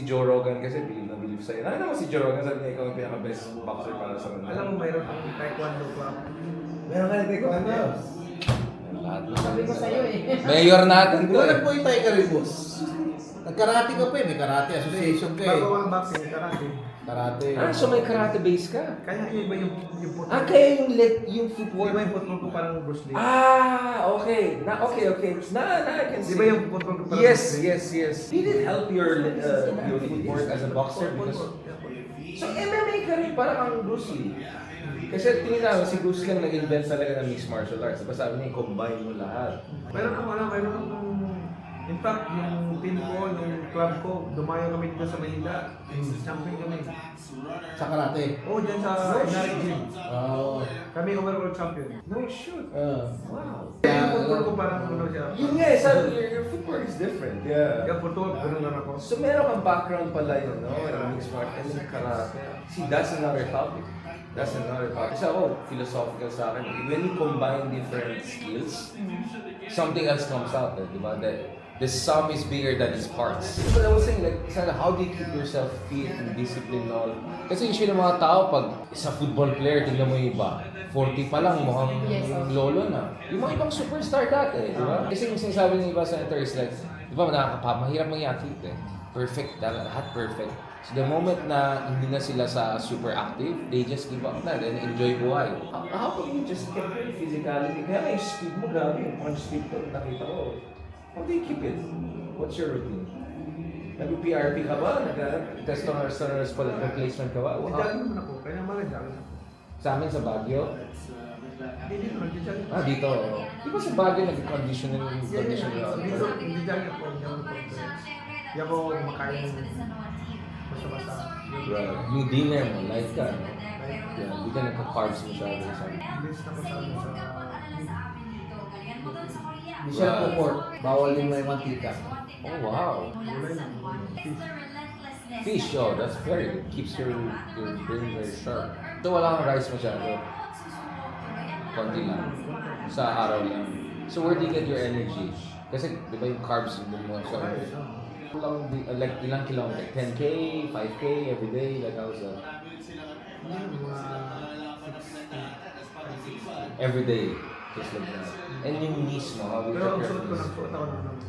Joe Rogan kasi bilib na bilib sa'yo. Nakita mo si Joe Rogan, sabi niya ikaw ang pinaka-best boxer para sa mundo. Alam mo, mayroon ang taekwondo club. Meron ka na taekwondo. Lahat na Sabi ko sa'yo eh. Mayor natin Di to ba eh. nag-Muay Thai ka rin, boss? Nag-karate ka pa eh. May karate association ka eh. Bago ang boxing, karate. Karate. Ah, so may karate base ka? Kaya iba yung football. Ah, kaya yung Di football. ba yung football ko parang Bruce Lee? Ah, okay. Okay. Na, I can see. Di ba yung football ko parang Yes. Bruce Lee? Did it help your footwork as a boxer? Because so MMA ka rin, parang ang Bruce Lee. Kasi tingin namin si Bruce lang nag-invent talaga ng mixed martial arts. Diba sabi niya, combine mo lahat. Mayroon akong in fact, yung team ko, yung club ko, dumayo kami dito sa Manila. Champion kami. Sa karate. Oo, dyan sa Inari Gym. Oo. Kami overall champion. No, shoot. Wow. Yung football ko parang ano siya. Yun nga, sabi your footwork is different. Yeah. Yung football, ganun lang ako. So meron kang background pala yun, no? Mixed martial and then karate. See, that's another topic. That's another topic. Kasi ako, philosophical sa akin. When you combine different skills, something else comes out, di ba? The sum is bigger than its parts. But I was saying, like, sana, how do you keep yourself fit and disciplined and all? Kasi usually mga tao, pag isa football player, tingnan mo yung iba, 40 pa lang, mukhang Yes, lolo na. Yung mga ibang superstar dati, di ba? Kasi yung sinasabi ng iba senator is like, di ba, mahirap maging athlete eh. Perfect, lahat perfect. So the moment na hindi na sila sa super active, they just give up na and enjoy buhay. How can you just keep your physicality? Kaya nga yung speed mo, grabe yung punch speed ko, nakita ko. How do you keep it? What's your routine? Nag-PRP ka ba? Nag-testosterone replacement ka ba? Nag-jogging naman ako. Kaya naman nag-jogging ako. Sa amin sa Baguio? Hindi dito, nag-jogging ako. Ah, dito. Di ba sa Baguio nag-conditioning ako? Dito, nag-jogging ako. Hindi ako kumakain basta-basta. Right. Yung dinner mo, light ka, no? Yeah, hindi ka nagka-carbs masyado. Imbes na ko sa ano sa... Hindi siya po-pork. Bawal yung may mantika. Oh, wow. Fish, oh, that's very good. Keeps your brain very sharp. So wala kang rice masyado. Konti lang. Sa araw lang. So where do you get your energy? Kasi, di ba yung carbs yung mga sa like ilang kilometer? 10K, 5K every day? Like how's that? Every day. Just like that. And yung knees mo, how do you Pero ang take suot your ko, knees? nagsuot ako ng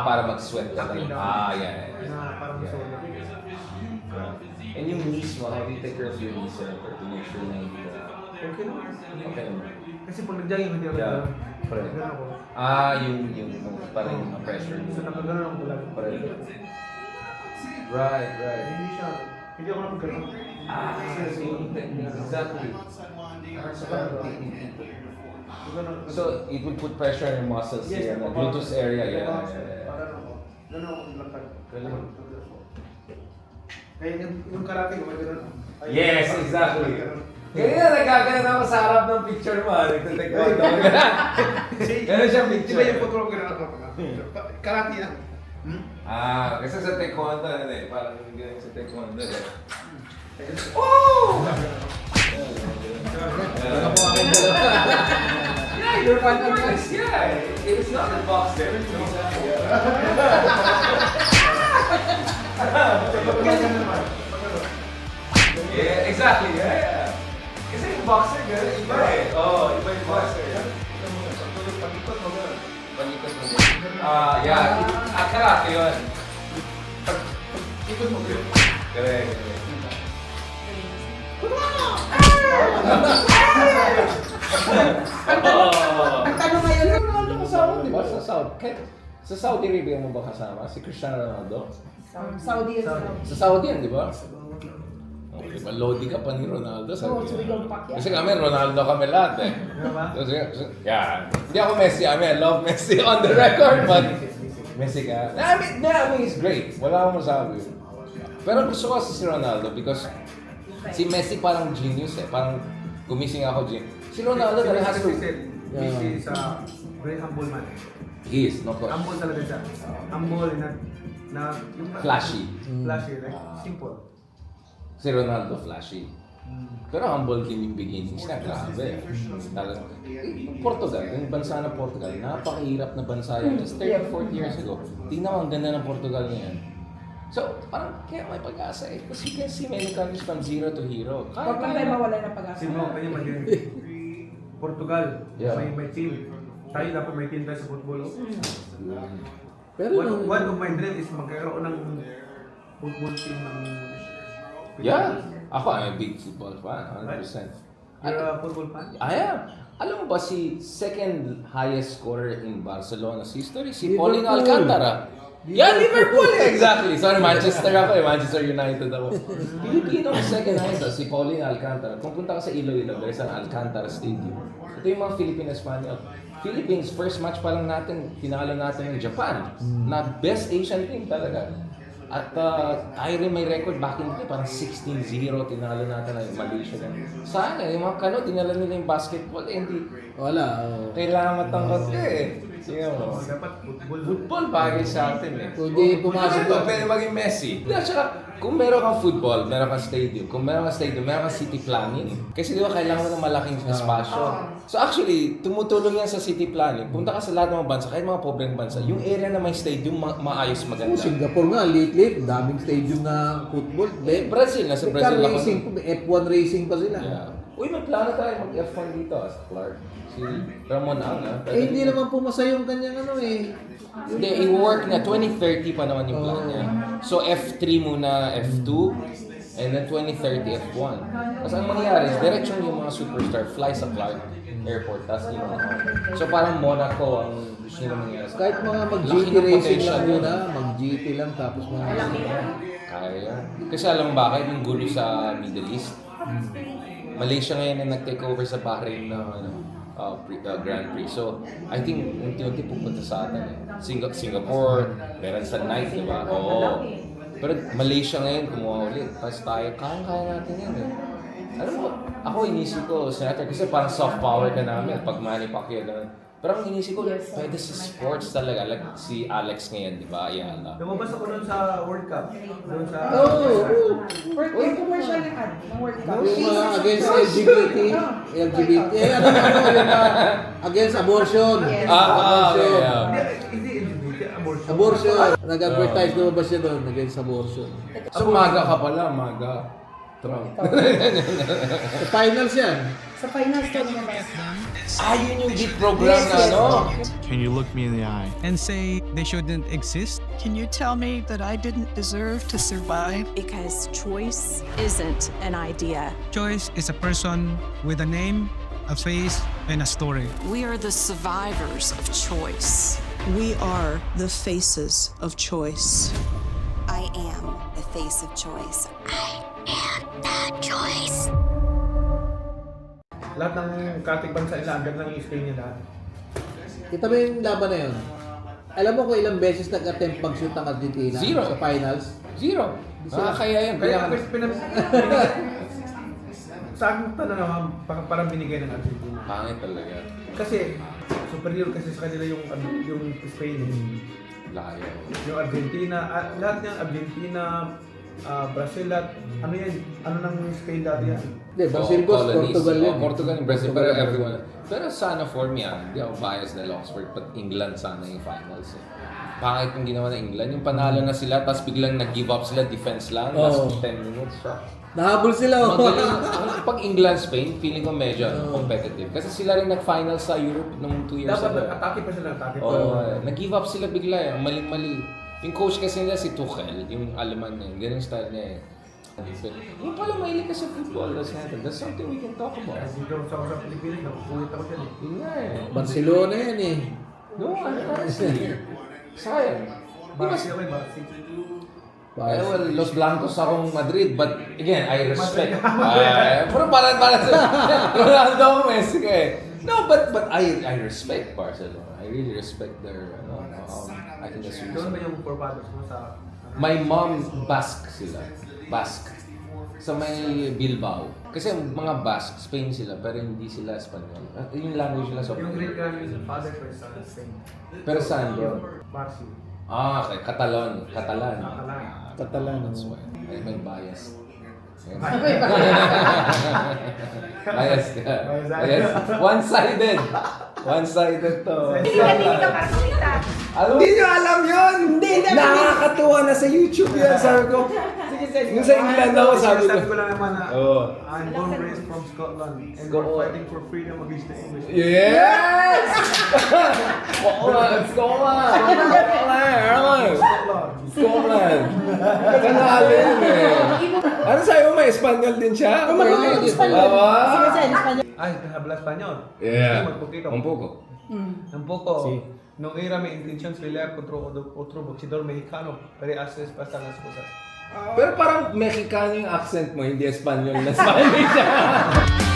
Para mag-sweat ka Up and lang. down. Yeah. na parang Yeah. suot. And yung knees mo, how do you take care of your knees, Senator, to make sure na hindi ka... Okay naman. Okay naman. Kasi pag nag-jogging, hindi ako Yeah. ganun. Correct. Ganun ako. Yung parang yung pressure So mo. nakaganon ako lagi. Correct. Right. Hindi siya, hindi ako nakaganon. Yes, yung technique. Exactly. So, parang technique. Ganun. So, it will put pressure on your muscles Yes, here, the gluteus area. Yeah. Parang ako. Ganun ako lakad. Ganun. Kaya yung karate ko, may ganun. Ay, Yes, parang- exactly. ganun. Kaya nagkaganan ako sa harap ng picture mo, nagtatekwondo. Ganun siya Di picture. ba yung photo ko ganun ako? Karate yan. Kasi sa taekwondo, parang ganun sa taekwondo. Oh! Yeah, you're fantastic. Yeah, it's not a boxer. Yeah, exactly. Yeah. Kasi yung boxer, gano'n, iba eh. Iba yung boxer. Pag-ikot mo ganun. Panikot mo din. Yeah. Karate yun. Ikot mo ganun. Correct. Ang tanong ngayon, Ronaldo kasama, di ba? Sa Saudi Arabia mo ba kasama? Si Cristiano Ronaldo? Saudi yan. Sa Saudi yan, di ba? Okay, malodi ka pa ni Ronaldo. Oo, sumigaw pa yan. Kasi kami, Ronaldo kami lahat eh. Ano ba? Yeah. Hindi ako Messi. I love Messi on the record, but Messi ka. I mean, he's great. Wala akong masabi. Pero gusto ko kasi si Ronaldo because si Messi parang genius eh. Parang gumising ako genius. Si Ronaldo talaga has to... Busy sa very humble man. He is, no course. Humble talaga siya. Humble na yung Flashy. Flashy, like simple. Si Ronaldo flashy. Pero humble din yung beginnings niya, grabe. Talagang, Portugal, yung bansa ng Portugal, napakahirap na bansa yan. Just 30, 40 years ago. Tingnan mo, ang ganda ng Portugal ngayon. So, parang kaya may pag-asa eh. Kasi you can see many countries from zero to hero. Huwag lang tayo mawala ng pag-asa. Sino kanya maging Portugal, Yeah. may team. Tayo dapat may team tayo sa football. Oh. Pero One of my dream is magkaroon ng football team ng Yeah. Ako, I'm a big football fan, 100%. You're a football fan? I am. Alam mo ba si second highest scorer in Barcelona's history? Si Liverpool. Paulinho Alcantara. Yeah, Liverpool! Exactly. Sorry, Manchester ako eh. Manchester United ako. Filipino ang second highest, si Paulinho Alcantara. Kung punta ka sa Iloilo, there's an Alcantara Stadium. Ito yung mga Filipino-Espanyol. Philippines, first match pa lang natin, tinalo natin ng Japan. Na best Asian team talaga. At tayo rin may record back in the day, parang 16-0, tinalo natin ng Malaysia. Sana, yung mga kano, dinala nila yung basketball, eh, hindi. wala. Kailangan matangkot ka eh. Sige mo. Dapat football. Football bagay sa atin eh. Kung di pumasok Ito, pwede maging Messi. At saka, kung meron kang football, meron kang stadium. Kung meron kang stadium, meron kang city planning. Kasi di ba kailangan mo ng malaking espasyo. So actually, tumutulong yan sa city planning. Punta ka sa lahat ng mga bansa, kahit mga pobreng bansa, yung area na may stadium, maayos maganda. Singapore nga, lit, daming stadium na football. Brazil, nasa Brazil ako. Racing, F1 racing pa sila. Yeah. Uy, may plano tayo mag-F1 dito sa Clark. Si Ramon Ang, ha? Eh, hindi naman pumasa yung kanyang ano eh. Hindi, i-work na. 2030 pa naman yung plan niya. So, F3 muna, F2, and then 2030, F1. Kasi ang mangyayari is, diretsyon yung mga superstar fly sa Clark Airport, tapos yun ang so, parang Monaco ang gusto nila mangyayari. Kahit mga mag-GT Laki ng racing potential lang yun. muna, mag-GT lang tapos mga... Kaya yan. Kasi alam mo bakit yung gulo sa Middle East? Malaysia ngayon na nag-take over sa Bahrain na Grand Prix. So, I think unti-unti pupunta sa atin eh. Singapore, meron sa night, di ba? Oo. Pero Malaysia ngayon kumuha ulit. Tapos tayo, kaya natin yan eh. Alam mo, ako inisip ko, Senator, kasi parang soft power ka namin pag Manny Pacquiao ganun. Pero ang inisip ko, pwede sa sports talaga. Like si Alex ngayon, di ba? Ayala. Lumabas ako doon sa World Cup. Doon sa... Yung commercial ng ad, ng World Cup. Yung mga against LGBT, ano, yung mga against abortion. Yes. Abortion. Hindi LGBT, abortion. Abortion. Nag-advertise lumabas siya doon against abortion. So, maga ka pala, maga. Trump. Sa finals yan. Sa finals to naman. Yun yung beat program na ano? Can you look me in the eye and say they shouldn't exist? Can you tell me that I didn't deserve to survive? Because choice isn't an idea. Choice is a person with a name, a face, and a story. We are the survivors of choice. We are the faces of choice. I am the face of choice. I am the choice. Lahat ng katig bansa nila, ang ganda ng screen niya lahat. Kita mo yung laban na yun? Alam mo kung ilang beses nag-attempt mag-shoot ang Argentina Zero. sa finals? Zero. Kaya yan. Kaya Kaya sa akin tanong naman, parang binigay ng Argentina. pangit talaga. Kasi, superior kasi sa kanila yung Spain. Layo. Yung Argentina, lahat yan, Argentina, Brazil, at ano yan? Ano nang Spain dati yan? Hindi, Brazil boss, Colonies. Portugal yun. Portugal and Brazil, Portugal pero and everyone. Pero sana for me, hindi ako biased dahil Oxford, but England sana yung finals. Eh. Pangit yung ginawa ng England. Yung panalo na sila, tapos biglang nag-give up sila, defense lang, last 10 minutes. So, Nahabol sila. magaling. Pag England-Spain, feeling ko medyo competitive. Kasi sila rin nag-final sa Europe nung 2 years Dapat ago. atake pa sila, atake pa. Oo, nag-give up sila bigla eh. Maling-mali. Yung coach kasi nila si Tuchel, yung Aleman na yun. Ganun style niya eh. Yung pala mahilig ka sa football, that's something we can talk about. Dito sa Pilipinas, nakukulit ako dyan eh. Yun nga eh. Barcelona yan eh. No, honestly. Sayang. Di ba? Basi ako eh, basi. Well, Los Blancos akong Madrid, but again, I respect. Pero para sa Ronaldo, Messi ka eh. No, but I respect Barcelona. I really respect their, I think that's Doon ba really yung forefathers mo sa... My mom, Basque sila. Basque. Sa may Bilbao. Kasi mga Basque, Spain sila, pero hindi sila Espanyol. Yung language nila so. Yung great-grandfather ko is sa Spain. Pero saan bro? Barsi. Okay. Catalan. Catalan. Catalan. That's why. Ay, may bias. Bias ka. Bias. One-sided. One-sided to. Hindi ka para kumita. Hindi nyo alam yun! Hindi! nakakatuwa na sa YouTube yan. Sabi ko, yung sa England ako, sabi ko. Sinasabi ko lang naman na Oo. I'm born and raised from Scotland and we're fighting for freedom against the English. Yes! Scotland! Scotland! Kanalin eh. Ano sa'yo, may Espanyol din siya? Marunong Espanyol. Ay, habla español. Yeah. Sí, muy poquito. Un poco. Un poco. No era mi intención pelear contra otro boxeador mexicano, pero así pasan las cosas. Pero parang Mexicano yung accent mo, hindi Espanyol na Spanish.